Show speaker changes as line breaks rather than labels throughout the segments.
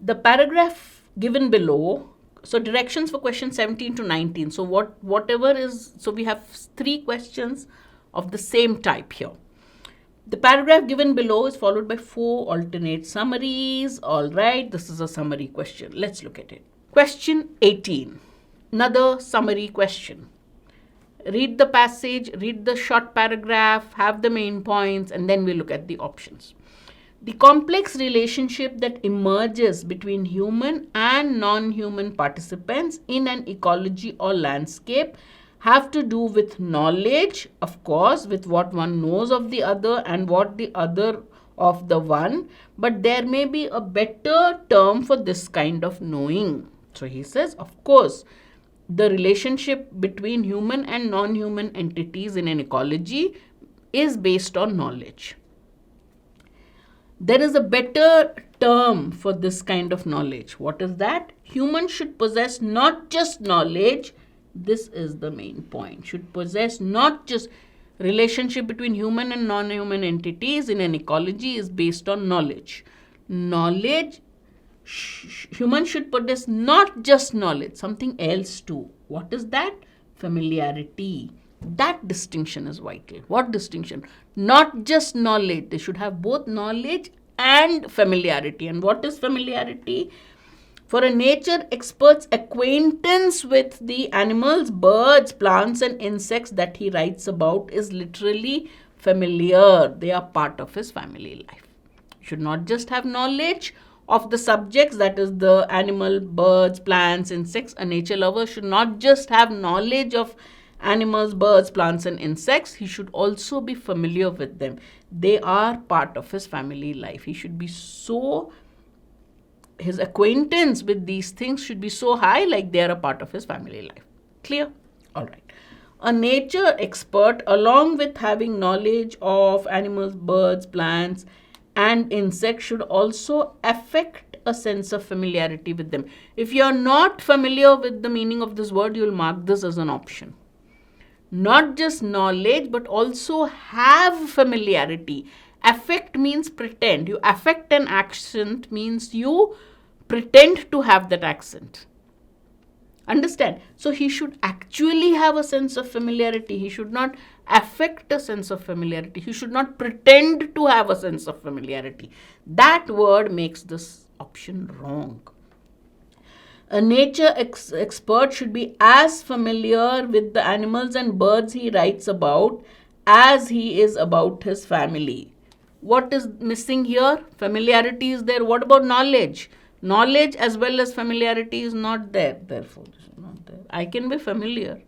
The paragraph given below, so directions for question 17 to 19. So whatever is, so we have 3 questions of the same type here. The paragraph given below is followed by 4 alternate summaries. All right, this is a summary question. Let's look at it. Question 18, another summary question. Read the passage, read the short paragraph, have the main points, and then we look at the options. The complex relationship that emerges between human and non-human participants in an ecology or landscape have to do with knowledge, of course, with what one knows of the other and what the other of the one, but there may be a better term for this kind of knowing. So he says, of course, the relationship between human and non-human entities in an ecology is based on knowledge. There is a better term for this kind of knowledge. What is that? Humans should possess not just knowledge. This is the main point. Should possess not just relationship between human and non-human entities in an ecology is based on knowledge. Knowledge, humans should possess not just knowledge, something else too. What is that? Familiarity. That distinction is vital. What distinction? Not just knowledge. They should have both knowledge and familiarity. And what is familiarity? For a nature expert's acquaintance with the animals, birds, plants, and insects that he writes about is literally familiar. They are part of his family life. You should not just have knowledge of the subjects, that is the animal, birds, plants, insects. A nature lover should not just have knowledge of animals, birds, plants, and insects. He should also be familiar with them. They are part of his family life. He should be so, his acquaintance with these things should be so high, like they are a part of his family life. Clear? All right. A nature expert, along with having knowledge of animals, birds, plants, and insects, should also affect a sense of familiarity with them. If you are not familiar with the meaning of this word, you will mark this as an option. Not just knowledge, but also have familiarity. Affect means pretend. You affect an accent means you pretend to have that accent. Understand? So he should actually have a sense of familiarity. He should not affect a sense of familiarity. He should not pretend to have a sense of familiarity. That word makes this option wrong. A nature expert should be as familiar with the animals and birds he writes about as he is about his family. What is missing here? Familiarity is there. What about knowledge? Knowledge as well as familiarity is not there. Therefore, this is not there. I can be familiar.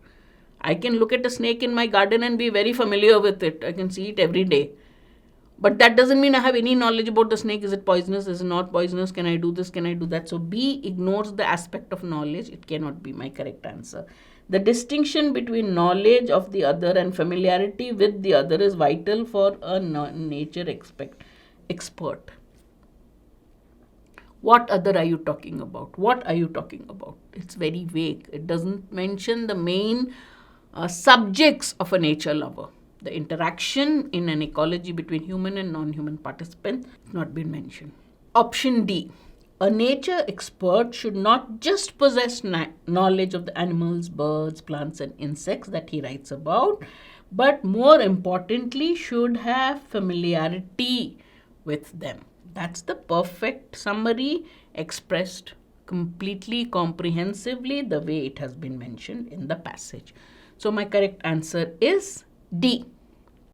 I can look at a snake in my garden and be very familiar with it. I can see it every day. But that doesn't mean I have any knowledge about the snake. Is it poisonous? Is it not poisonous? Can I do this? Can I do that? So B ignores the aspect of knowledge. It cannot be my correct answer. The distinction between knowledge of the other and familiarity with the other is vital for a nature expert. What other are you talking about? What are you talking about? It's very vague. It doesn't mention the main subjects of a nature lover. The interaction in an ecology between human and non-human participants has not been mentioned. Option D. A nature expert should not just possess knowledge of the animals, birds, plants, and insects that he writes about, but more importantly, should have familiarity with them. That's the perfect summary expressed completely comprehensively the way it has been mentioned in the passage. So my correct answer is D.